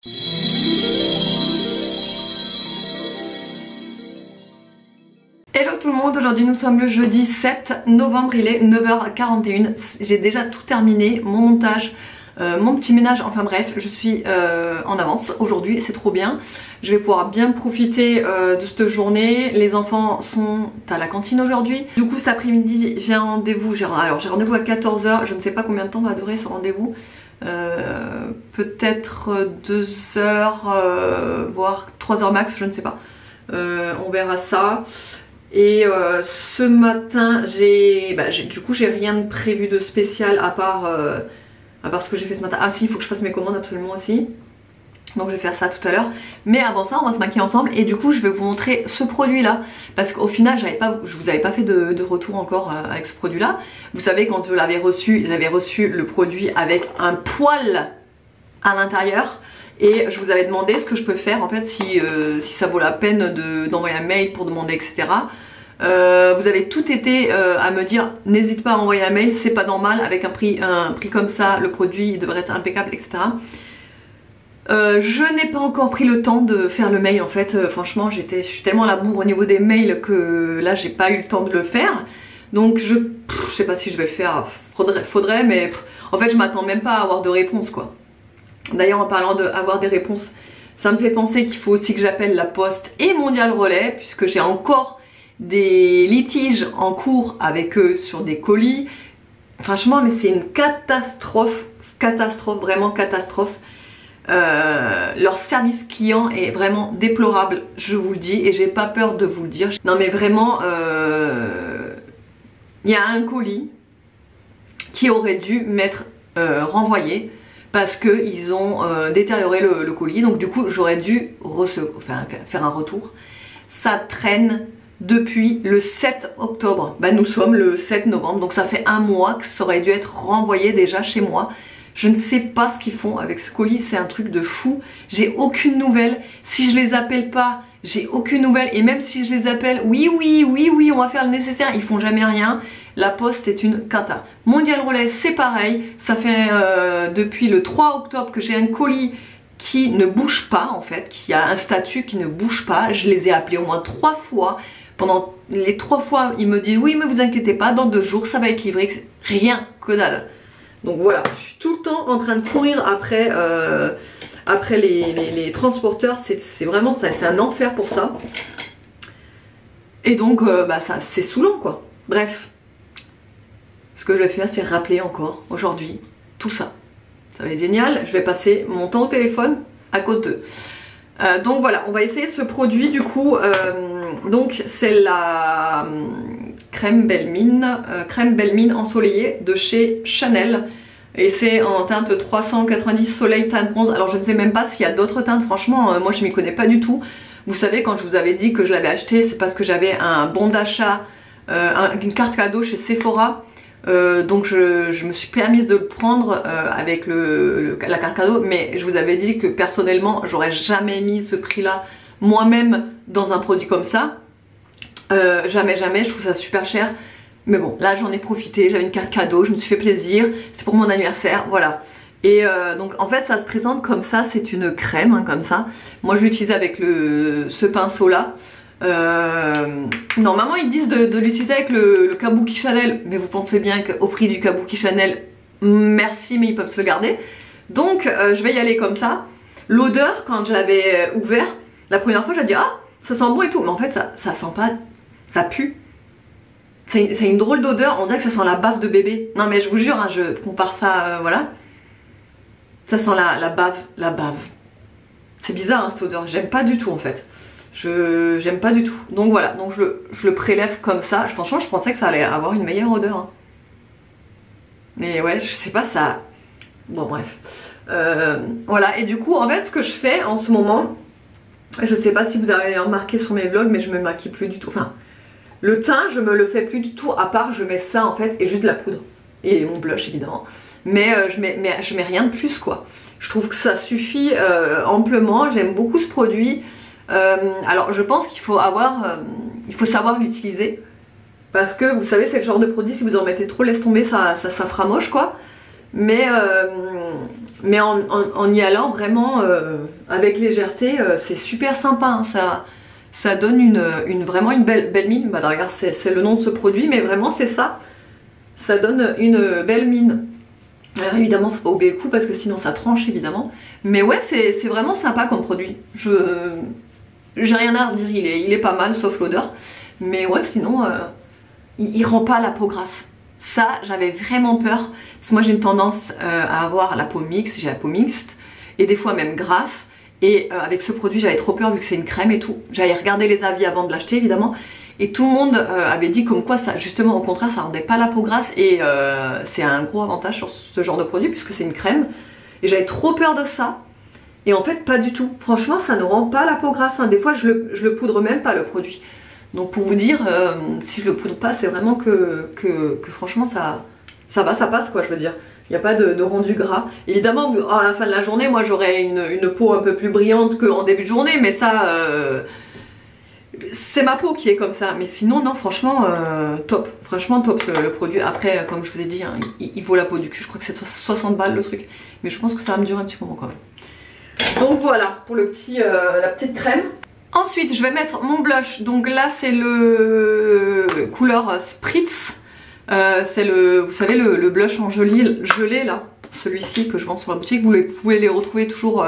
Hello tout le monde, aujourd'hui nous sommes le jeudi 7 novembre, il est 9h41, j'ai déjà tout terminé, mon montage, mon petit ménage, enfin bref, je suis en avance aujourd'hui, c'est trop bien. Je vais pouvoir bien profiter de cette journée, les enfants sont à la cantine aujourd'hui. Du coup cet après-midi j'ai un rendez-vous, j'ai rendez-vous à 14h, je ne sais pas combien de temps va durer ce rendez-vous. Peut-être 2 heures, voire 3 heures max, je ne sais pas. On verra ça. Et ce matin, du coup j'ai rien de prévu de spécial à part ce que j'ai fait ce matin. Ah si, il faut que je fasse mes commandes absolument aussi. Donc je vais faire ça tout à l'heure. Mais avant ça, on va se maquiller ensemble. Et du coup, je vais vous montrer ce produit-là. Parce qu'au final, je vous avais pas fait de retour encore avec ce produit-là. Vous savez, quand je l'avais reçu, j'avais reçu le produit avec un poil à l'intérieur. Et je vous avais demandé ce que je peux faire en fait si ça vaut la peine d'envoyer un mail pour demander, etc. Vous avez tout été à me dire n'hésite pas à envoyer un mail, c'est pas normal avec un prix comme ça, le produit il devrait être impeccable, etc. Je n'ai pas encore pris le temps de faire le mail en fait, franchement je suis tellement à la bourre au niveau des mails que là j'ai pas eu le temps de le faire. Donc je sais pas si je vais le faire, faudrait mais en fait je m'attends même pas à avoir de réponse quoi. D'ailleurs en parlant d'avoir des réponses, ça me fait penser qu'il faut aussi que j'appelle la Poste et Mondial Relais puisque j'ai encore des litiges en cours avec eux sur des colis. Franchement mais c'est une catastrophe, vraiment catastrophe. Leur service client est vraiment déplorable, je vous le dis et j'ai pas peur de vous le dire. Non mais vraiment, il y a un colis qui aurait dû m'être renvoyé parce qu'ils ont détérioré le colis, donc du coup j'aurais dû faire un retour. Ça traîne depuis le 7 octobre, nous sommes le 7 novembre, donc ça fait un mois que ça aurait dû être renvoyé déjà chez moi. Je ne sais pas ce qu'ils font avec ce colis, c'est un truc de fou. J'ai aucune nouvelle, si je les appelle pas, j'ai aucune nouvelle. Et même si je les appelle, oui, on va faire le nécessaire, ils font jamais rien. La Poste est une cata. Mondial Relais, c'est pareil. Ça fait depuis le 3 octobre que j'ai un colis qui ne bouge pas en fait, qui a un statut qui ne bouge pas. Je les ai appelés au moins 3 fois. Pendant les 3 fois, ils me disent oui mais vous inquiétez pas, dans 2 jours ça va être livré. Rien, que dalle. Donc voilà, je suis tout le temps en train de courir après les transporteurs, c'est vraiment ça, c'est un enfer pour ça. Et donc ça c'est saoulant quoi. Bref, ce que je vais faire c'est rappeler encore aujourd'hui tout ça. Ça va être génial, je vais passer mon temps au téléphone à cause d'eux. Donc voilà, on va essayer ce produit du coup. Donc c'est la crème Belle Mine ensoleillée de chez Chanel. Et c'est en teinte 390 soleil teinte bronze. Alors je ne sais même pas s'il y a d'autres teintes, franchement moi je m'y connais pas du tout. Vous savez quand je vous avais dit que je l'avais acheté, c'est parce que j'avais un bon d'achat, une carte cadeau chez Sephora. Donc je me suis permise de le prendre avec la carte cadeau. Mais je vous avais dit que personnellement j'aurais jamais mis ce prix là moi-même dans un produit comme ça. Jamais, je trouve ça super cher. Mais bon, là j'en ai profité, j'avais une carte cadeau, je me suis fait plaisir, c'est pour mon anniversaire, voilà. Et donc en fait ça se présente comme ça, c'est une crème comme ça. Moi je l'utilise avec ce pinceau là. Normalement ils disent de l'utiliser avec le Kabuki Chanel, mais vous pensez bien qu'au prix du Kabuki Chanel, merci mais ils peuvent se le garder. Donc je vais y aller comme ça. L'odeur quand je l'avais ouvert, la première fois j'ai dit ah ça sent bon et tout, mais en fait ça sent pas, ça pue. C'est une drôle d'odeur, on dirait que ça sent la bave de bébé. Non mais je vous jure, hein, je compare ça, voilà. Ça sent la bave. C'est bizarre hein, cette odeur, j'aime pas du tout en fait. J'aime pas du tout. Donc voilà, donc je le prélève comme ça. Franchement je pensais que ça allait avoir une meilleure odeur. Hein. Mais ouais, je sais pas ça... Bon bref. Voilà, et du coup en fait ce que je fais en ce moment, je sais pas si vous avez remarqué sur mes vlogs, mais je me maquille plus du tout. Enfin... Le teint, je me le fais plus du tout, à part je mets ça en fait et juste de la poudre. Et mon blush évidemment. Mais je mets rien de plus quoi. Je trouve que ça suffit amplement, j'aime beaucoup ce produit. Alors je pense qu'il faut il faut savoir l'utiliser. Parce que vous savez c'est le genre de produit, si vous en mettez trop, laisse tomber, ça fera moche quoi. Mais Mais en y allant vraiment avec légèreté, c'est super sympa, hein. Ça donne vraiment une belle mine. Bah regarde, c'est le nom de ce produit, mais vraiment c'est ça. Ça donne une belle mine. Alors évidemment, faut pas oublier le coût parce que sinon ça tranche évidemment. Mais ouais, c'est vraiment sympa comme produit. J'ai rien à redire, il est pas mal sauf l'odeur. Mais ouais, sinon, il rend pas la peau grasse. Ça, j'avais vraiment peur. Parce que moi j'ai une tendance à avoir la peau mixte, j'ai la peau mixte. Et des fois même grasse. Et avec ce produit, j'avais trop peur vu que c'est une crème et tout. J'avais regardé les avis avant de l'acheter évidemment. Et tout le monde avait dit comme quoi ça, justement au contraire, ça rendait pas la peau grasse. Et c'est un gros avantage sur ce genre de produit puisque c'est une crème. Et j'avais trop peur de ça. Et en fait pas du tout. Franchement ça ne rend pas la peau grasse, hein. Des fois je le poudre même pas le produit. Donc pour vous dire, si je le poudre pas, c'est vraiment que franchement ça va, ça passe quoi, je veux dire. Il n'y a pas de rendu gras. Évidemment, à la fin de la journée, moi j'aurai une peau un peu plus brillante qu'en début de journée, mais ça, c'est ma peau qui est comme ça. Mais sinon, non, franchement, top. Franchement, top le produit. Après, comme je vous ai dit, hein, il vaut la peau du cul. Je crois que c'est 60 balles le truc. Mais je pense que ça va me durer un petit moment quand même. Donc voilà, pour la petite crème. Ensuite, je vais mettre mon blush. Donc là, c'est le couleur Spritz. C'est vous savez, le blush en gelé là, celui-ci que je vends sur la boutique. Vous pouvez les retrouver toujours,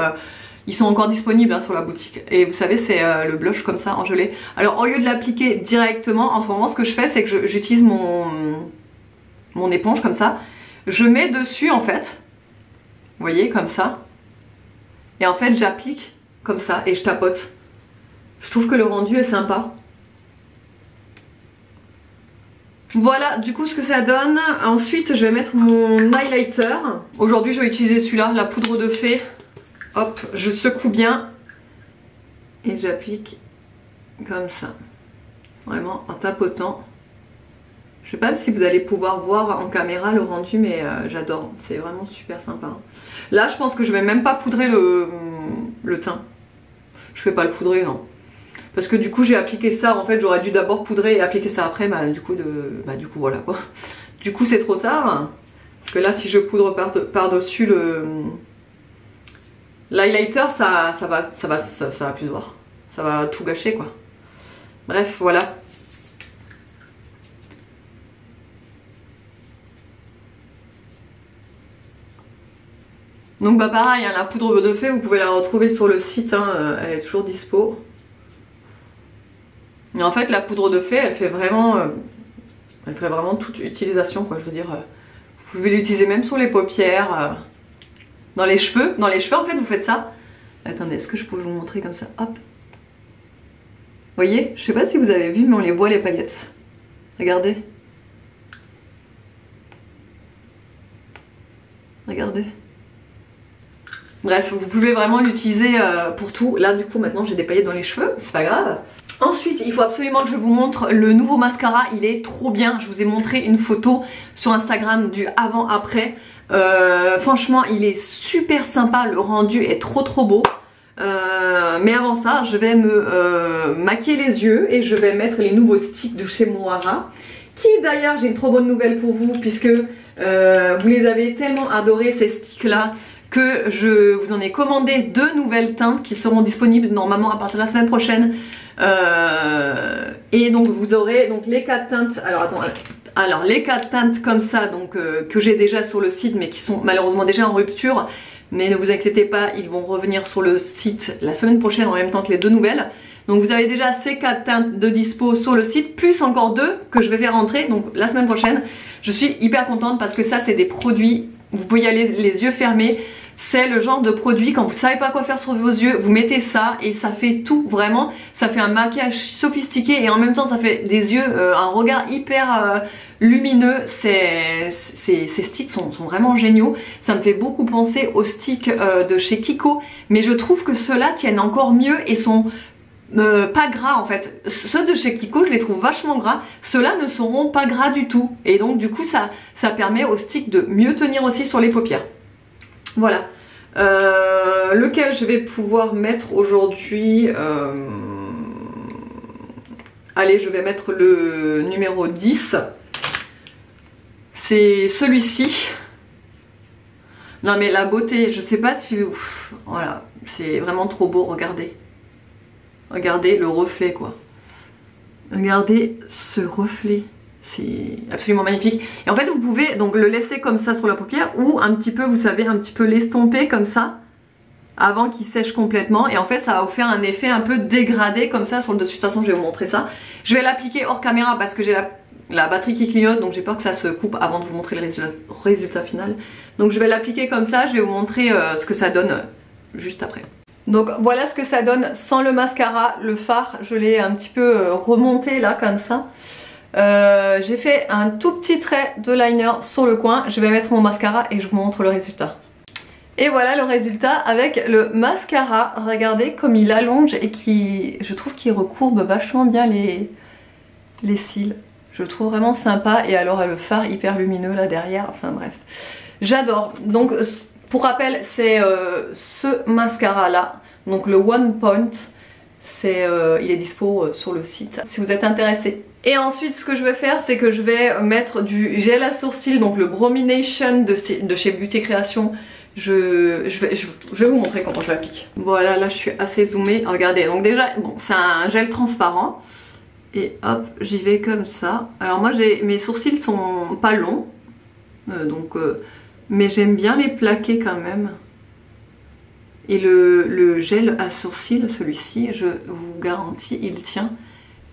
ils sont encore disponibles hein, sur la boutique. Et vous savez, c'est le blush comme ça en gelé. Alors au lieu de l'appliquer directement, en ce moment ce que je fais c'est que j'utilise mon éponge comme ça. Je mets dessus en fait, vous voyez, comme ça. Et en fait j'applique comme ça et je tapote. Je trouve que le rendu est sympa. Voilà du coup ce que ça donne. Ensuite je vais mettre mon highlighter. Aujourd'hui je vais utiliser celui-là, la poudre de fée. Hop, je secoue bien. Et j'applique comme ça. Vraiment en tapotant. Je sais pas si vous allez pouvoir voir en caméra le rendu, mais j'adore. C'est vraiment super sympa. Là je pense que je vais même pas poudrer le teint. Je vais pas le poudrer, non. Parce que du coup j'ai appliqué ça, en fait j'aurais dû d'abord poudrer et appliquer ça après, du coup voilà quoi. Du coup c'est trop tard. Parce que là si je poudre par-dessus l'highlighter, ça va plus se voir. Ça va tout gâcher quoi. Bref, voilà. Donc bah pareil, hein, la poudre de fée, vous pouvez la retrouver sur le site, hein, elle est toujours dispo. Et en fait la poudre de fée elle fait vraiment toute utilisation quoi, je veux dire. Vous pouvez l'utiliser même sur les paupières, dans les cheveux en fait vous faites ça. Attendez, est-ce que je peux vous montrer comme ça, hop. Vous voyez, je sais pas si vous avez vu mais on les voit les paillettes. Regardez. Regardez. Bref, vous pouvez vraiment l'utiliser pour tout. Là du coup maintenant j'ai des paillettes dans les cheveux, c'est pas grave. Ensuite, il faut absolument que je vous montre le nouveau mascara, il est trop bien. Je vous ai montré une photo sur Instagram du avant-après. Franchement, il est super sympa, le rendu est trop beau. Mais avant ça, je vais me maquiller les yeux et je vais mettre les nouveaux sticks de chez Mohara. Qui d'ailleurs, j'ai une trop bonne nouvelle pour vous puisque vous les avez tellement adorés ces sticks là. Que je vous en ai commandé 2 nouvelles teintes qui seront disponibles normalement à partir de la semaine prochaine. Et donc vous aurez donc les 4 teintes. Alors les 4 teintes comme ça donc que j'ai déjà sur le site mais qui sont malheureusement déjà en rupture. Mais ne vous inquiétez pas, ils vont revenir sur le site la semaine prochaine en même temps que les 2 nouvelles. Donc vous avez déjà ces 4 teintes de dispo sur le site, plus encore 2 que je vais faire rentrer donc la semaine prochaine. Je suis hyper contente parce que ça c'est des produits, vous pouvez y aller les yeux fermés. C'est le genre de produit, quand vous savez pas quoi faire sur vos yeux, vous mettez ça et ça fait tout vraiment. Ça fait un maquillage sophistiqué et en même temps ça fait des yeux, un regard hyper lumineux. Ces sticks sont vraiment géniaux. Ça me fait beaucoup penser aux sticks de chez Kiko. Mais je trouve que ceux-là tiennent encore mieux et sont pas gras en fait. Ceux de chez Kiko je les trouve vachement gras. Ceux-là ne seront pas gras du tout. Et donc du coup ça permet aux sticks de mieux tenir aussi sur les paupières. Voilà, lequel je vais pouvoir mettre aujourd'hui, allez je vais mettre le numéro 10, c'est celui-ci. Non mais la beauté, je sais pas si... voilà, c'est vraiment trop beau, regardez. Regardez le reflet quoi. Regardez ce reflet. C'est absolument magnifique. Et en fait vous pouvez donc le laisser comme ça sur la paupière ou un petit peu, vous savez, un petit peu l'estomper comme ça avant qu'il sèche complètement. Et en fait ça va vous faire un effet un peu dégradé comme ça sur le dessus. De toute façon je vais vous montrer ça. Je vais l'appliquer hors caméra parce que j'ai la batterie qui clignote, donc j'ai peur que ça se coupe avant de vous montrer le résultat final. Donc je vais l'appliquer comme ça, je vais vous montrer ce que ça donne juste après. Donc voilà ce que ça donne sans le mascara. Le fard je l'ai un petit peu remonté là comme ça. J'ai fait un tout petit trait de liner sur le coin. Je vais mettre mon mascara et je vous montre le résultat. Et voilà le résultat avec le mascara. Regardez comme il allonge et qui, je trouve qu'il recourbe vachement bien les cils. Je le trouve vraiment sympa. Et alors le fard hyper lumineux là derrière. Enfin bref, j'adore. Donc pour rappel c'est ce mascara là. Donc le One Point. Il est dispo sur le site si vous êtes intéressé. Et ensuite ce que je vais faire c'est que je vais mettre du gel à sourcils, donc le Bromination de chez Beauty Création. Je vais vous montrer comment je l'applique. Voilà, là je suis assez zoomée. Regardez, donc déjà bon, c'est un gel transparent. Et hop, j'y vais comme ça. Alors moi mes sourcils sont pas longs. Mais j'aime bien les plaquer quand même. Et le gel à sourcils, celui-ci, je vous garantis, il tient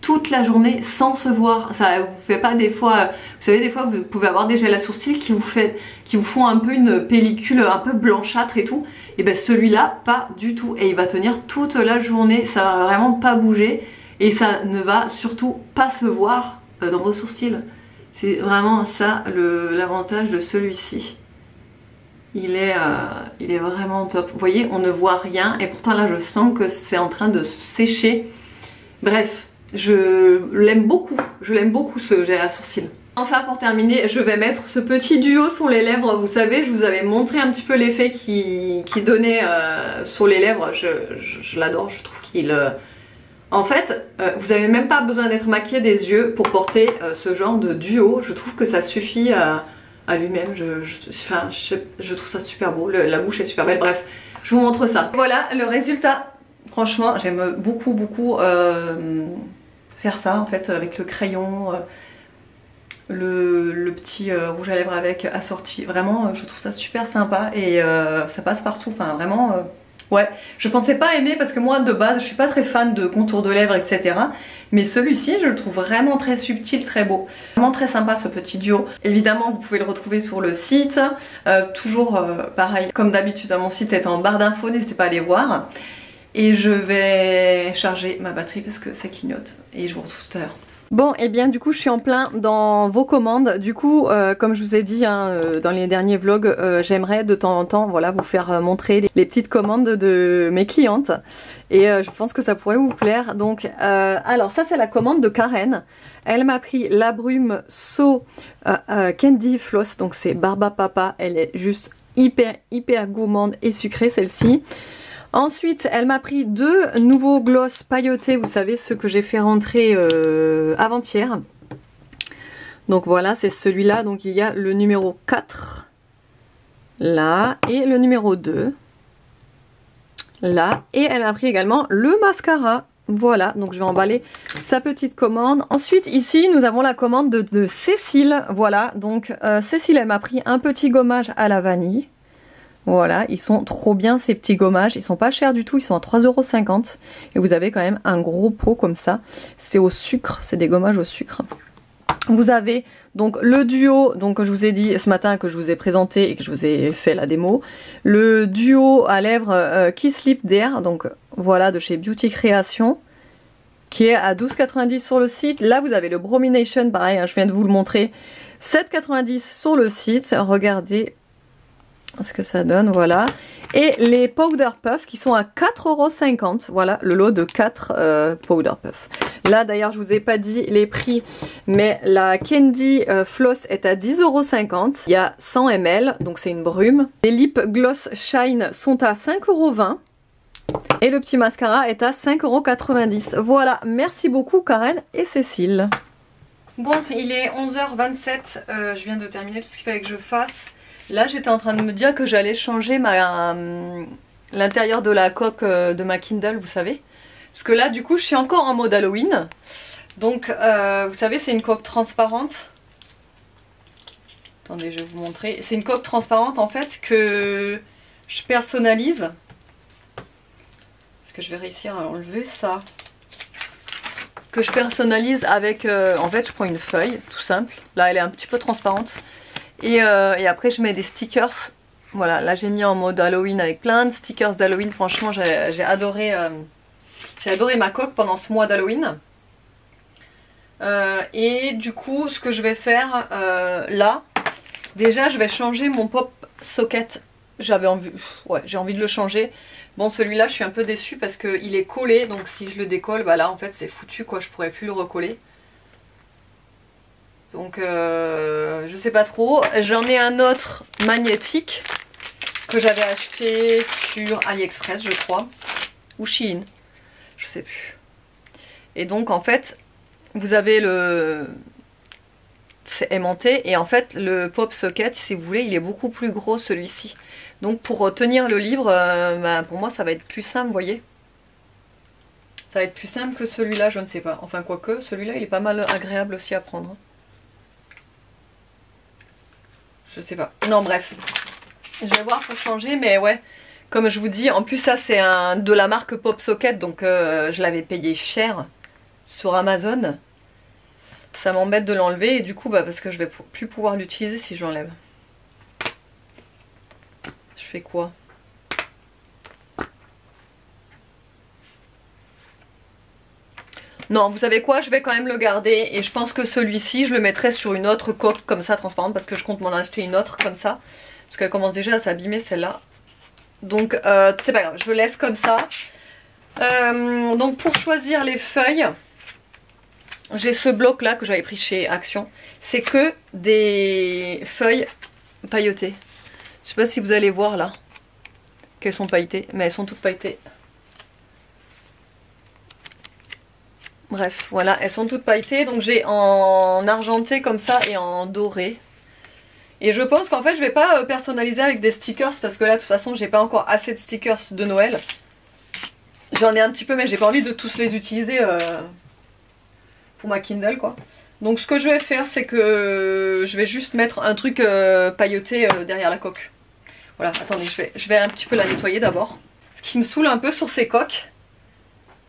toute la journée sans se voir. Ça vous fait pas des fois, vous savez, des fois vous pouvez avoir des gels à sourcils qui vous font un peu une pellicule un peu blanchâtre et tout. Et ben celui-là, pas du tout. Et il va tenir toute la journée, ça va vraiment pas bouger. Et ça ne va surtout pas se voir dans vos sourcils. C'est vraiment ça l'avantage de celui-ci. Il est vraiment top. Vous voyez, on ne voit rien et pourtant là je sens que c'est en train de sécher. Bref, je l'aime beaucoup. Je l'aime beaucoup ce gel à sourcils. Enfin pour terminer, je vais mettre ce petit duo sur les lèvres. Vous savez, je vous avais montré un petit peu l'effet qui donnait sur les lèvres. Je l'adore, je trouve qu'il... En fait, vous n'avez même pas besoin d'être maquillé des yeux pour porter ce genre de duo. Je trouve que ça suffit à lui-même. Je trouve ça super beau. La bouche est super belle. Bref, je vous montre ça. Voilà le résultat. Franchement, j'aime beaucoup faire ça en fait avec le crayon, le petit rouge à lèvres avec assorti. Vraiment, je trouve ça super sympa et ça passe partout. Enfin, vraiment. Ouais, je pensais pas aimer parce que moi de base je suis pas très fan de contour de lèvres etc. Mais celui-ci je le trouve vraiment très subtil, très beau. Vraiment très sympa ce petit duo. Évidemment vous pouvez le retrouver sur le site. Toujours pareil, comme d'habitude mon site est en barre d'infos, n'hésitez pas à aller voir. Et je vais charger ma batterie parce que ça clignote. Et je vous retrouve tout à l'heure. Bon et bien du coup je suis en plein dans vos commandes. Du coup comme je vous ai dit hein, dans les derniers vlogs, j'aimerais de temps en temps voilà, vous faire montrer les petites commandes de mes clientes. Et je pense que ça pourrait vous plaire. Donc alors ça c'est la commande de Karen. Elle m'a pris la brume So Candy Floss. Donc c'est Barba Papa. Elle est juste hyper gourmande et sucrée celle-ci. Ensuite, elle m'a pris 2 nouveaux gloss pailletés, vous savez, ceux que j'ai fait rentrer avant-hier. Donc voilà, c'est celui-là. Donc il y a le numéro 4, là, et le numéro 2, là. Et elle m'a pris également le mascara. Voilà, donc je vais emballer sa petite commande. Ensuite, ici, nous avons la commande de Cécile. Voilà, donc Cécile, elle m'a pris un petit gommage à la vanille. Voilà, ils sont trop bien ces petits gommages, ils sont pas chers du tout, ils sont à 3,50 €. Et vous avez quand même un gros pot comme ça, c'est au sucre, c'est des gommages au sucre. Vous avez donc le duo, donc que je vous ai dit ce matin, que je vous ai présenté et que je vous ai fait la démo. Le duo à lèvres Kiss Lip Dare, donc voilà de chez Beauty Création, qui est à 12,90 € sur le site. Là vous avez le Bromination, pareil, hein, je viens de vous le montrer, 7,90 € sur le site, regardez ce que ça donne, voilà. Et les Powder Puff qui sont à 4,50 €, voilà, le lot de 4 Powder Puff. Là d'ailleurs je vous ai pas dit les prix, mais la Candy Floss est à 10,50 €, il y a 100 ml, donc c'est une brume. Les Lip Gloss Shine sont à 5,20 € et le petit mascara est à 5,90 €. Voilà, merci beaucoup Karen et Cécile. Bon, il est 11h27, je viens de terminer tout ce qu'il fallait que je fasse. Là j'étais en train de me dire que j'allais changer l'intérieur de la coque de ma Kindle, vous savez. Parce que là du coup je suis encore en mode Halloween. Donc vous savez c'est une coque transparente. Attendez, je vais vous montrer. C'est une coque transparente en fait que je personnalise. Est-ce que je vais réussir à enlever ça? Que je personnalise avec... en fait, je prends une feuille, tout simple. Là, elle est un petit peu transparente. Et après, je mets des stickers. Voilà, là, j'ai mis en mode Halloween avec plein de stickers d'Halloween. Franchement, j'ai adoré ma coque pendant ce mois d'Halloween. Et du coup, ce que je vais faire là... Déjà je vais changer mon pop socket. J'ai envie de le changer. Bon celui-là je suis un peu déçue parce qu'il est collé. Donc si je le décolle, bah là en fait c'est foutu quoi. Je pourrais plus le recoller. Donc je sais pas trop. J'en ai un autre magnétique que j'avais acheté sur AliExpress je crois. Ou Shein. Je sais plus. Et donc en fait vous avez le... c'est aimanté et en fait le pop socket si vous voulez il est beaucoup plus gros celui-ci, donc pour tenir le livre bah, pour moi ça va être plus simple, vous voyez, ça va être plus simple que celui-là, je ne sais pas, enfin quoique celui-là il est pas mal agréable aussi à prendre, je sais pas, non bref je vais voir pour changer, mais ouais comme je vous dis, en plus ça c'est de la marque Pop Socket, donc je l'avais payé cher sur Amazon. Ça m'embête de l'enlever et du coup bah parce que je vais plus pouvoir l'utiliser si je l'enlève. Je fais quoi? Non, vous savez quoi, je vais quand même le garder et je pense que celui-ci je le mettrai sur une autre coque comme ça transparente parce que je compte m'en acheter une autre comme ça parce qu'elle commence déjà à s'abîmer celle-là. Donc c'est pas grave, je le laisse comme ça. Donc pour choisir les feuilles, j'ai ce bloc là que j'avais pris chez Action. C'est que des feuilles pailletées. Je sais pas si vous allez voir là qu'elles sont pailletées, mais elles sont toutes pailletées. Bref, voilà, elles sont toutes pailletées. Donc j'ai en argenté comme ça et en doré. Et je pense qu'en fait je vais pas personnaliser avec des stickers parce que là de toute façon j'ai pas encore assez de stickers de Noël. J'en ai un petit peu mais j'ai pas envie de tous les utiliser pour ma Kindle quoi. Donc ce que je vais faire c'est que je vais juste mettre un truc pailleté derrière la coque. Voilà, attendez, je vais un petit peu la nettoyer d'abord. Ce qui me saoule un peu sur ces coques,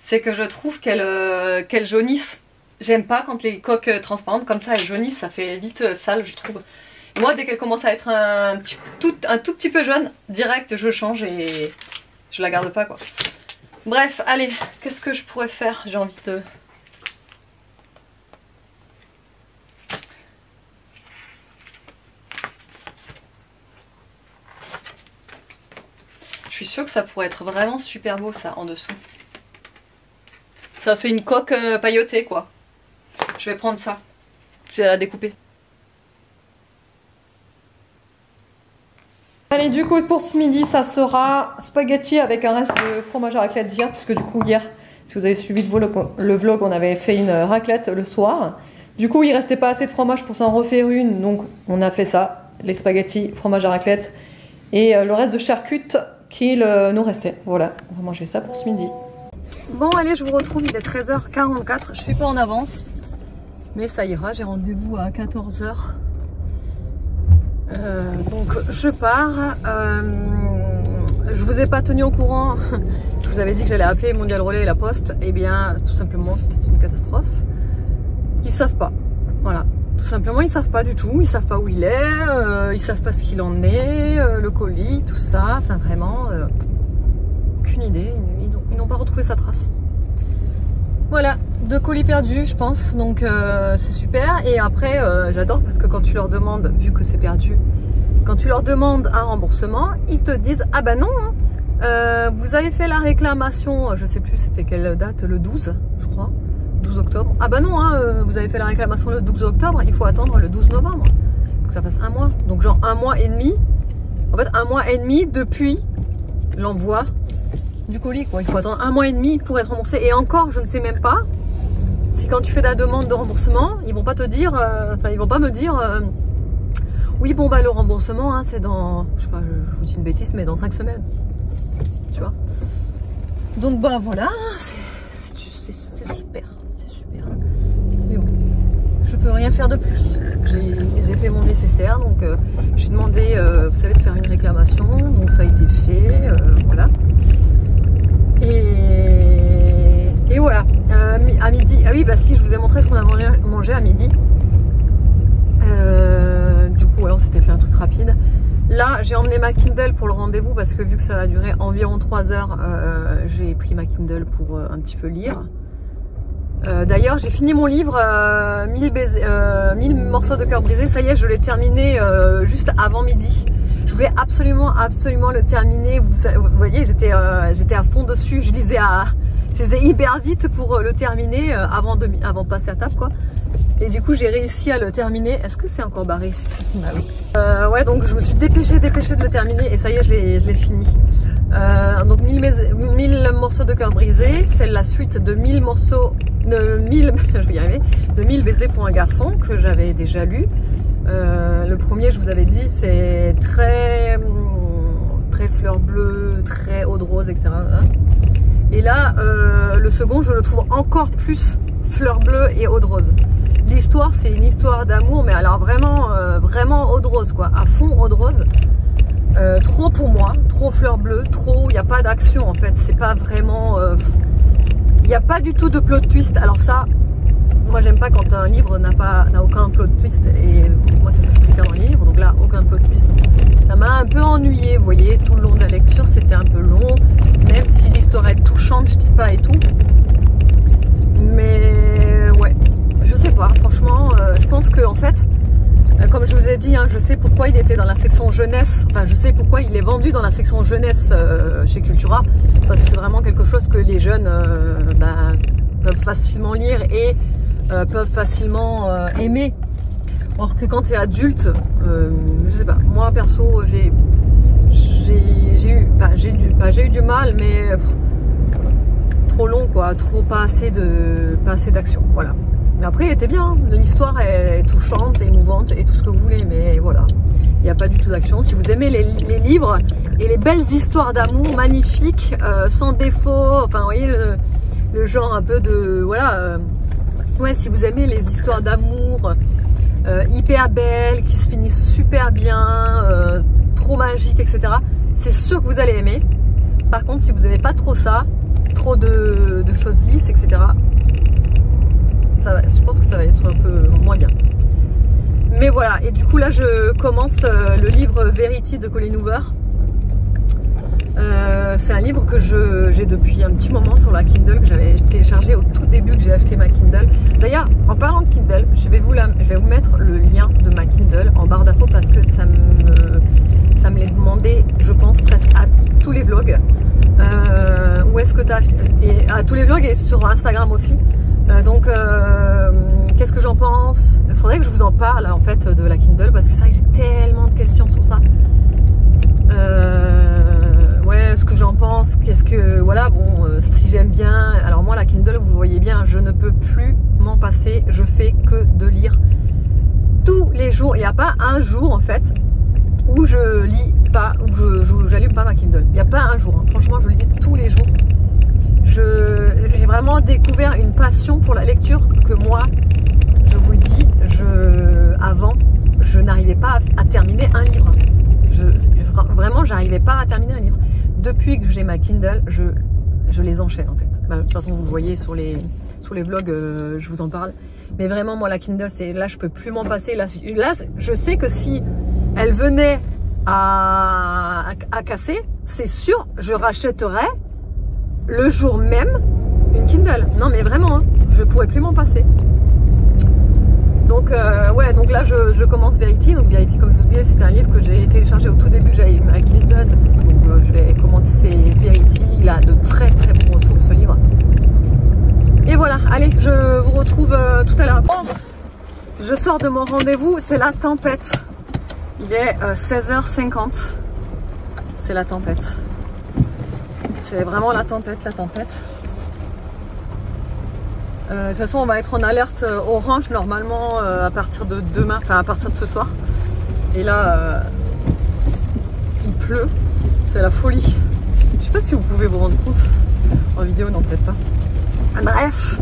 c'est que je trouve qu'elles jaunissent. J'aime pas quand les coques transparentes comme ça elles jaunissent, ça fait vite sale je trouve. Et moi dès qu'elles commencent à être un tout petit peu jaune, direct je change et je la garde pas quoi. Bref, allez, qu'est-ce que je pourrais faire? J'ai envie de... Je suis sûre que ça pourrait être vraiment super beau ça en dessous. Ça fait une coque pailletée quoi. Je vais prendre ça. Je vais la découper. Allez, du coup pour ce midi ça sera spaghetti avec un reste de fromage à raclette d'hier. Puisque du coup hier, si vous avez suivi le vlog, on avait fait une raclette le soir. Du coup il restait pas assez de fromage pour s'en refaire une. Donc on a fait ça. Les spaghettis, fromage à raclette. Et le reste de charcutes qu'il nous restait. Voilà, on va manger ça pour ce midi. Bon allez, je vous retrouve, il est 13h44. Je suis pas en avance. Mais ça ira, j'ai rendez-vous à 14h. Donc je pars. Je vous ai pas tenu au courant. Je vous avais dit que j'allais appeler Mondial Relais et la Poste. Et bien tout simplement c'était une catastrophe. Ils savent pas. Voilà. Tout simplement ils savent pas du tout. Ils savent pas où il est. Ils savent pas ce qu'il en est. Le colis, tout ça. Enfin vraiment aucune idée. Ils n'ont pas retrouvé sa trace. Voilà, 2 colis perdus je pense, donc c'est super. Et après j'adore parce que quand tu leur demandes, vu que c'est perdu, quand tu leur demandes un remboursement, ils te disent ah bah non, vous avez fait la réclamation, je sais plus c'était quelle date, le 12 je crois, 12 octobre. Ah bah non, vous avez fait la réclamation le 12 octobre, il faut attendre le 12 novembre, donc ça passe un mois, donc genre un mois et demi, en fait un mois et demi depuis l'envoi du colis quoi. Il faut attendre un mois et demi pour être remboursé. Et encore je ne sais même pas si quand tu fais ta demande de remboursement ils vont pas te dire, enfin ils vont pas me dire Oui, bon, bah le remboursement, hein, c'est dans, je sais pas, je vous dis une bêtise, mais dans 5 semaines. Tu vois. Donc, bah voilà, c'est super. C'est super. Mais bon, je peux rien faire de plus. J'ai fait mon nécessaire, donc j'ai demandé, vous savez, de faire une réclamation. Donc, ça a été fait, voilà. Et voilà. À midi, ah oui, bah si, je vous ai montré ce qu'on a mangé à midi. Du coup, ouais, on s'était fait un truc rapide. Là, j'ai emmené ma Kindle pour le rendez-vous parce que vu que ça va durer environ 3 heures, j'ai pris ma Kindle pour un petit peu lire. D'ailleurs, j'ai fini mon livre 1000 morceaux de cœur brisé. Ça y est, je l'ai terminé juste avant midi. Je voulais absolument le terminer. Vous voyez, j'étais à fond dessus. Je lisais hyper vite pour le terminer avant de passer à table, quoi. Et du coup, j'ai réussi à le terminer. Est-ce que c'est encore barré ici? Bah oui. Ouais, donc je me suis dépêchée de le terminer et ça y est, je l'ai fini. Donc 1000 morceaux de cœur brisé, c'est la suite de 1000 morceaux, je vais y arriver, de 1000 baisers pour un garçon que j'avais déjà lu. Le premier, je vous avais dit, c'est très fleur bleue, très eau de rose, etc. Et là, le second, je le trouve encore plus fleur bleue et eau de rose. L'histoire, c'est une histoire d'amour, mais alors vraiment, vraiment eau de rose, quoi, à fond eau de rose. Trop pour moi, trop fleur bleue, trop, il n'y a pas d'action en fait, c'est pas vraiment, il n'y a pas du tout de plot twist. Alors ça, moi j'aime pas quand un livre n'a aucun plot twist, et moi c'est ça que je préfère dans les livres, donc là aucun plot twist. Ça m'a un peu ennuyé, vous voyez, tout le long de la lecture c'était un peu long, même si l'histoire est touchante, je dis pas et tout, mais ouais, je sais pas, franchement, je pense que en fait, comme je vous ai dit, hein, je sais pourquoi il était dans la section jeunesse, enfin je sais pourquoi il est vendu dans la section jeunesse chez Cultura, parce que c'est vraiment quelque chose que les jeunes peuvent facilement lire et peuvent facilement aimer. Or que quand tu es adulte, je sais pas, moi perso j'ai eu du mal, mais trop long quoi, pas assez d'action, voilà. Mais après il était bien, l'histoire est touchante, émouvante et tout ce que vous voulez, mais voilà, il n'y a pas du tout d'action. Si vous aimez les livres et les belles histoires d'amour magnifiques, sans défaut, enfin vous voyez le genre un peu de, voilà, ouais, si vous aimez les histoires d'amour hyper belles, qui se finissent super bien, trop magiques, etc., c'est sûr que vous allez aimer. Par contre, si vous n'aimez pas trop ça, trop de choses lisses, etc., je pense que ça va être un peu moins bien. Mais voilà, et du coup là je commence le livre Verity de Colleen Hoover. C'est un livre que j'ai depuis un petit moment sur la Kindle, que j'avais téléchargé au tout début que j'ai acheté ma Kindle. D'ailleurs, en parlant de Kindle, je vais vous mettre le lien de ma Kindle en barre d'infos parce que ça me l'est demandé, je pense, presque à tous les vlogs. Où est-ce que tu as acheté? Et à tous les vlogs et sur Instagram aussi. Donc qu'est-ce que j'en pense? Il faudrait que je vous en parle en fait de la Kindle, parce que c'est vrai que j'ai tellement de questions sur ça. Ouais, ce que j'en pense, voilà, bon, si j'aime bien. Alors moi la Kindle, vous le voyez bien, je ne peux plus m'en passer, je fais que de lire tous les jours. Il n'y a pas un jour en fait où je lis pas, où j'allume pas ma Kindle. Il n'y a pas un jour, hein. Franchement je lis tous les jours. J'ai vraiment découvert une passion pour la lecture que moi, je vous le dis, avant, je n'arrivais pas à terminer un livre. Vraiment, j'arrivais pas à terminer un livre. Depuis que j'ai ma Kindle, je les enchaîne en fait. De toute façon, vous le voyez sur les vlogs, je vous en parle. Mais vraiment, moi, la Kindle, là, je peux plus m'en passer. Là, je sais que si elle venait à casser, c'est sûr, je rachèterais le jour même une Kindle. Non mais vraiment, hein, je pourrais plus m'en passer. Donc ouais, donc là je commence Verity. Donc Verity, comme je vous disais, c'était un livre que j'ai téléchargé au tout début que j'avais eu ma Kindle. Donc je vais commencer Verity. Il a de très très bons retours ce livre. Et voilà, allez, je vous retrouve tout à l'heure. Bon, je sors de mon rendez-vous, c'est la tempête. Il est 16h50. C'est la tempête. C'est vraiment la tempête, la tempête. De toute façon, on va être en alerte orange normalement à partir de demain, enfin à partir de ce soir. Et là, il pleut, c'est la folie. Je sais pas si vous pouvez vous rendre compte. En vidéo, non, peut-être pas. Bref.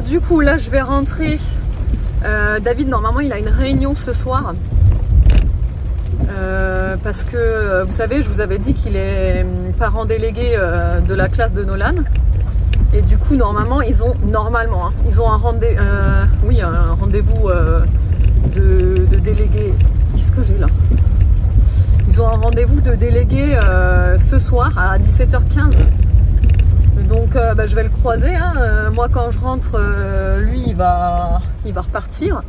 Du coup, là, je vais rentrer. David, normalement, il a une réunion ce soir. Parce que, vous savez, je vous avais dit qu'il est parent délégué de la classe de Nolan. Et du coup, normalement, ils ont un rendez-vous de délégué. Qu'est-ce que j'ai là? Ils ont un rendez-vous de délégué ce soir à 17h15. Donc je vais le croiser. Moi, quand je rentre, lui, il va repartir.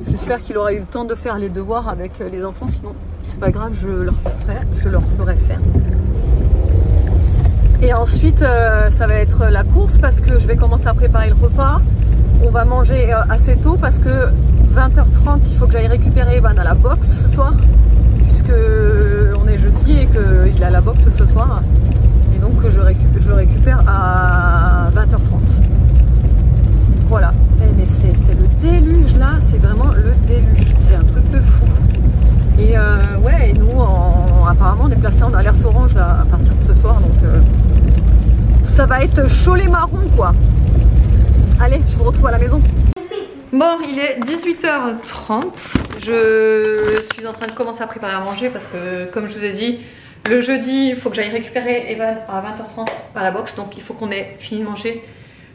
J'espère qu'il aura eu le temps de faire les devoirs avec les enfants. Sinon, c'est pas grave, je leur ferai faire. Et ensuite, ça va être la course parce que je vais commencer à préparer le repas. On va manger assez tôt parce que 20h30, il faut que j'aille récupérer Evan à la boxe ce soir. Puisque on est jeudi et qu'il a la boxe ce soir. Et donc je le récupère à 20h30. Voilà. Mais c'est le déluge là, c'est vraiment le déluge. C'est un truc de fou. Et ouais, et nous, apparemment, on est placé en alerte orange là, à partir de ce soir. Donc ça va être chaud les marrons quoi. Allez, je vous retrouve à la maison. Bon, il est 18h30. Je suis en train de commencer à préparer à manger parce que, comme je vous ai dit, le jeudi, il faut que j'aille récupérer Evan à 20h30 à la boxe. Donc il faut qu'on ait fini de manger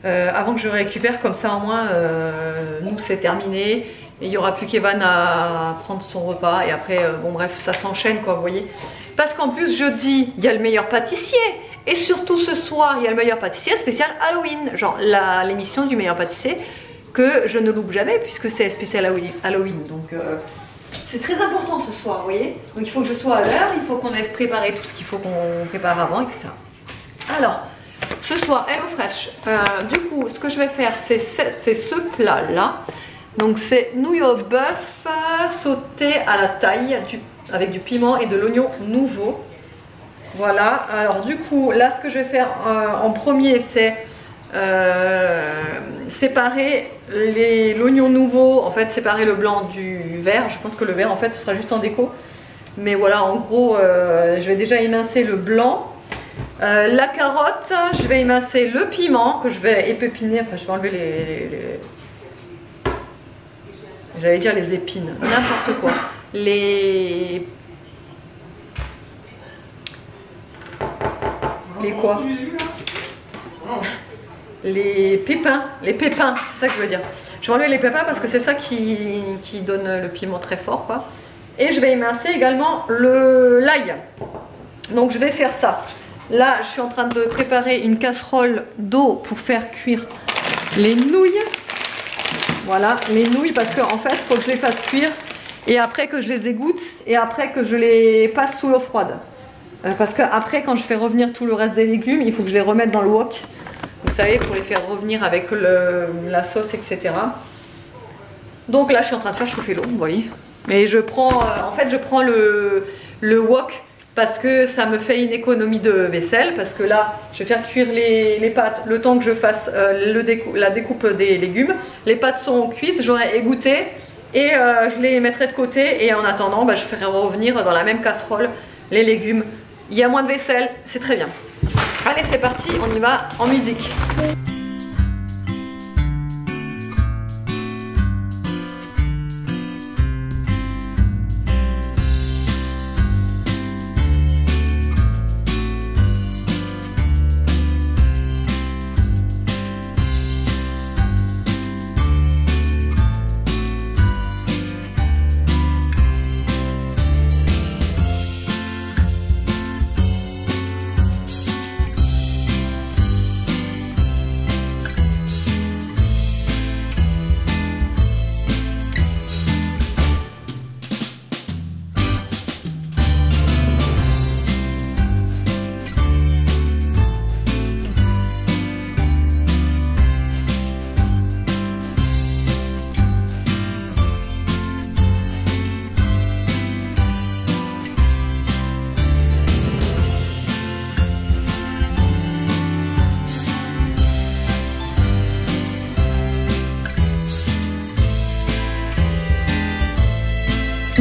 avant que je récupère. Comme ça, au moins, nous, c'est terminé. Et il n'y aura plus qu'Evan à prendre son repas. Et après, bon bref, ça s'enchaîne quoi, vous voyez. Parce qu'en plus, jeudi, il y a le meilleur pâtissier. Et surtout ce soir, il y a le meilleur pâtissier spécial Halloween. Genre l'émission du meilleur pâtissier que je ne loupe jamais puisque c'est spécial Halloween. Donc c'est très important ce soir, vous voyez. Donc il faut que je sois à l'heure, il faut qu'on ait préparé tout ce qu'il faut qu'on prépare avant, etc. Alors, ce soir, HelloFresh. Du coup, ce que je vais faire, c'est ce plat-là. Donc c'est nouilles au bœuf sauté à la taille avec du piment et de l'oignon nouveau. Voilà, alors du coup, là ce que je vais faire en premier, c'est séparer l'oignon nouveau, en fait séparer le blanc du vert. Je pense que le vert en fait ce sera juste en déco. Mais voilà, en gros, je vais déjà émincer le blanc. La carotte, je vais émincer le piment que je vais épépiner, enfin je vais enlever les... J'allais dire les épines, n'importe quoi. Les quoi? Les pépins, c'est ça que je veux dire. Je vais enlever les pépins parce que c'est ça qui donne le piment très fort quoi. Et je vais émincer également l'ail. Donc je vais faire ça. Là je suis en train de préparer une casserole d'eau pour faire cuire les nouilles. Voilà, les nouilles parce qu'en fait il faut que je les fasse cuire et après que je les égoutte et après que je les passe sous l'eau froide. Parce qu'après quand je fais revenir tout le reste des légumes, il faut que je les remette dans le wok. Vous savez, pour les faire revenir avec la sauce, etc. Donc là je suis en train de faire chauffer l'eau, vous voyez. Mais je prends, en fait je prends le wok parce que ça me fait une économie de vaisselle. Parce que là je vais faire cuire les pâtes le temps que je fasse la découpe des légumes. Les pâtes sont cuites, j'aurai égoutté et je les mettrai de côté. Et en attendant, je ferai revenir dans la même casserole les légumes. Il y a moins de vaisselle, c'est très bien. Allez, c'est parti, on y va en musique.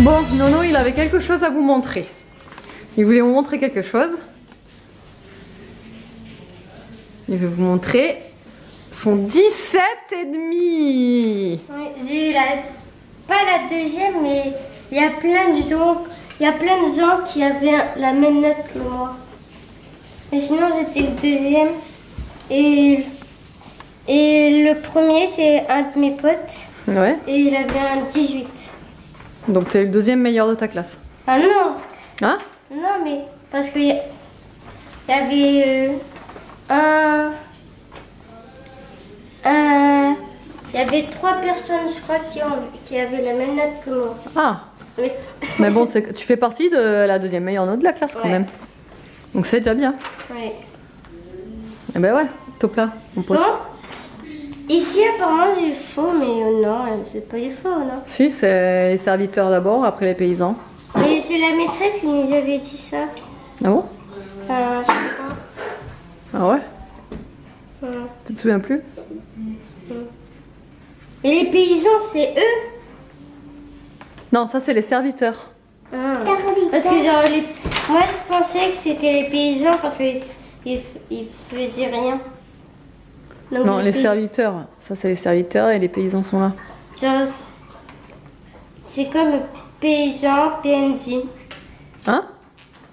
Bon, Nono, il avait quelque chose à vous montrer. Il voulait vous montrer quelque chose. Il veut vous montrer son 17,5. Oui, j'ai eu pas la deuxième, mais il y a plein de gens, qui avaient la même note que moi. Mais sinon, j'étais le deuxième. Et le premier, c'est un de mes potes. Ouais. Et il avait un 18. Donc t'es le deuxième meilleur de ta classe. Ah non! Hein? Non, mais parce qu'il y avait il y avait 3 personnes, je crois, qui avaient la même note que moi. Ah! Mais bon, tu fais partie de la deuxième meilleure note de la classe quand même. Donc c'est déjà bien. Ouais. Et ben ouais, top là, mon pote. Bon, ici apparemment j'ai eu faux, mais non, c'est pas eu faux, non. Si, c'est les serviteurs d'abord, après les paysans. Mais c'est la maîtresse qui nous avait dit ça. Ah bon? Je sais pas. Ah ouais? Tu te souviens plus? Et les paysans, c'est eux? Non, ça c'est les serviteurs. Ah. Parce que genre, moi je pensais que c'était les paysans parce qu'ils faisaient rien. Donc, Non, les serviteurs. Ça c'est les serviteurs et les paysans sont là. Genre, c'est comme paysan, PNJ. Hein?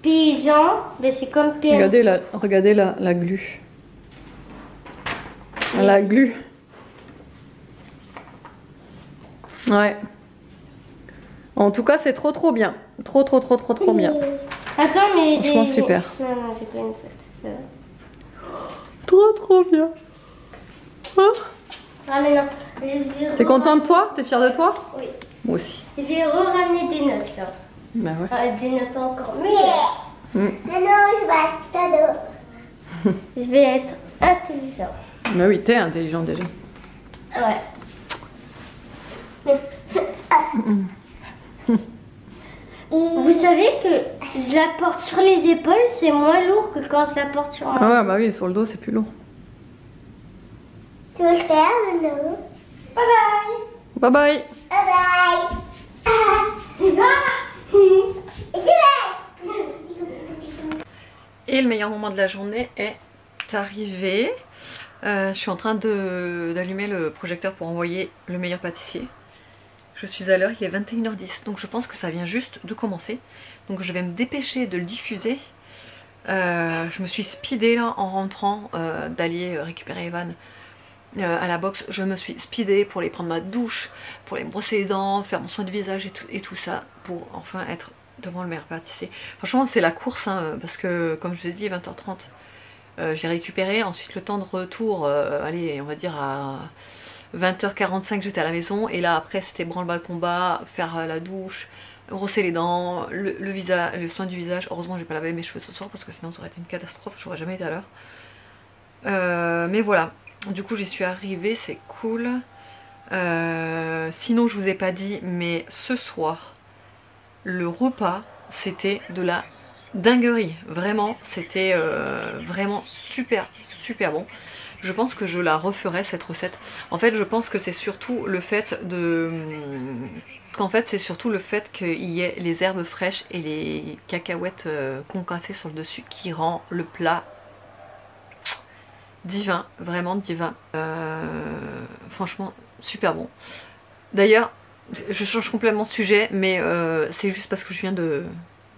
Paysan, ben c'est comme PNJ. Regardez la glu. La glu. Ouais. En tout cas, c'est trop bien. Trop bien. Attends, mais franchement super. Non, c'est pas une fête. Trop bien. Hein? Ah mais non. T'es content de toi? T'es fière de toi? Oui. Moi aussi. Je vais ramener des notes là. Bah ouais. Des notes encore meilleures. Non, je vais être intelligent. Bah oui, t'es intelligent déjà. Ouais. Vous savez que je la porte sur les épaules, c'est moins lourd que quand je la porte sur moi. Ah ouais, bah oui, sur le dos, c'est plus lourd. Tu veux le faire, non? Bye bye. Bye bye. Bye bye. Et le meilleur moment de la journée est arrivé. Je suis en train d'allumer le projecteur pour envoyer le meilleur pâtissier. Je suis à l'heure, il est 21h10, donc je pense que ça vient juste de commencer. Donc je vais me dépêcher de le diffuser. Je me suis speedée là en rentrant d'aller récupérer Evan à la boxe. Je me suis speedée pour aller prendre ma douche, pour aller me brosser les dents, faire mon soin de visage et tout ça, pour enfin être devant le meilleur pâtissier. Franchement c'est la course, hein, parce que comme je vous ai dit, 20h30, j'ai récupéré. Ensuite le temps de retour, allez on va dire à 20h45 j'étais à la maison, et là après c'était branle-bas de combat, faire la douche, brosser les dents, le soin du visage. Heureusement j'ai pas lavé mes cheveux ce soir parce que sinon ça aurait été une catastrophe, j'aurais jamais été à l'heure. Mais voilà, du coup j'y suis arrivée, c'est cool. Sinon je vous ai pas dit, mais ce soir le repas c'était de la dinguerie, vraiment c'était vraiment super bon. Je pense que je la referai cette recette. En fait je pense que c'est surtout le fait qu'il y ait les herbes fraîches et les cacahuètes concassées sur le dessus qui rend le plat divin, vraiment divin. Franchement super bon. D'ailleurs je change complètement de sujet, mais c'est juste parce que je viens de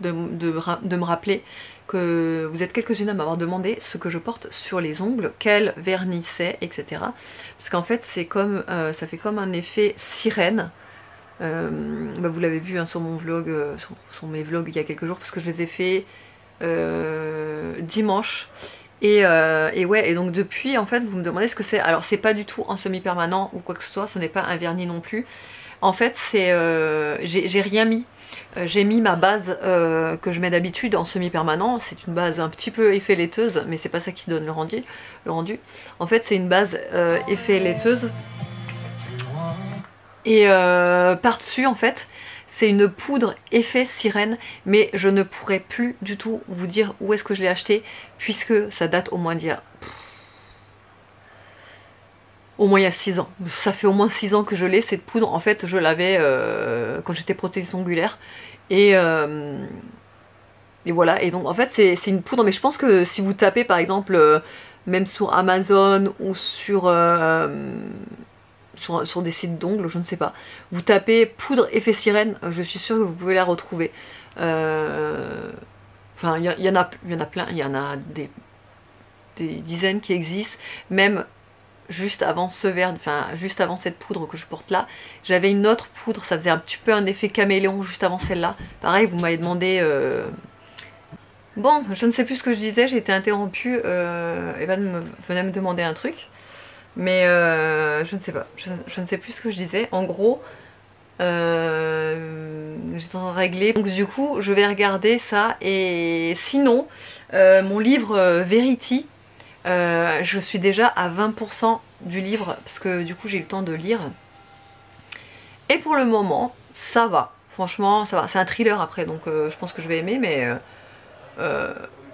me rappeler que vous êtes quelques-unes à m'avoir demandé ce que je porte sur les ongles, quel vernis c'est, etc. Parce qu'en fait c'est comme ça fait comme un effet sirène. Vous l'avez vu hein, sur mon vlog, sur mes vlogs il y a quelques jours, parce que je les ai fait dimanche. Et ouais, et donc depuis en fait vous me demandez ce que c'est. Alors c'est pas du tout en semi-permanent ou quoi que ce soit, ce n'est pas un vernis non plus. En fait c'est j'ai rien mis. J'ai mis ma base que je mets d'habitude en semi-permanent. C'est une base un petit peu effet laiteuse, mais c'est pas ça qui donne le rendu. En fait c'est une base effet laiteuse. Et par-dessus en fait c'est une poudre effet sirène, mais je ne pourrais plus du tout vous dire où est-ce que je l'ai acheté, puisque ça date au moins d'il y a Au moins il y a 6 ans. Ça fait au moins 6 ans que je l'ai, cette poudre. En fait, je l'avais quand j'étais prothésiste ongulaire. Et voilà, et donc en fait c'est une poudre, mais je pense que si vous tapez par exemple même sur Amazon ou sur des sites d'ongles, je ne sais pas, vous tapez poudre effet sirène, je suis sûre que vous pouvez la retrouver. Enfin il y en a plein, il y en a des dizaines qui existent, même juste avant ce verre, enfin juste avant cette poudre que je porte là, j'avais une autre poudre, ça faisait un petit peu un effet caméléon juste avant celle-là. Pareil, vous m'avez demandé... Bon, je ne sais plus ce que je disais, j'ai été interrompue, Evan venait me demander un truc, mais je ne sais pas, je ne sais plus ce que je disais. En gros, j'étais en train de régler, donc du coup je vais regarder ça, et sinon, mon livre Verity, je suis déjà à 20% du livre, parce que du coup j'ai eu le temps de lire, et pour le moment, ça va, franchement ça va, c'est un thriller après, donc je pense que je vais aimer, mais...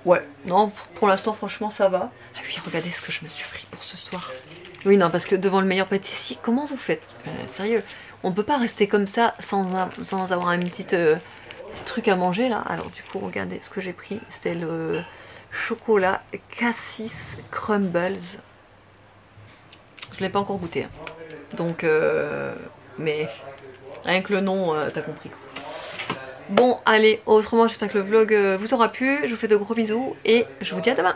ouais, non, pour l'instant, franchement, ça va. Ah oui, regardez ce que je me suis pris pour ce soir. Oui, non, parce que devant le meilleur pâtissier, comment vous faites? Sérieux, on peut pas rester comme ça sans avoir un petit truc à manger, là. Alors, du coup, regardez ce que j'ai pris. C'était le chocolat Cassis Crumbles. Je l'ai pas encore goûté. Hein. Donc, mais rien que le nom, t'as compris. Bon, allez, autrement, j'espère que le vlog vous aura plu. Je vous fais de gros bisous et je vous dis à demain.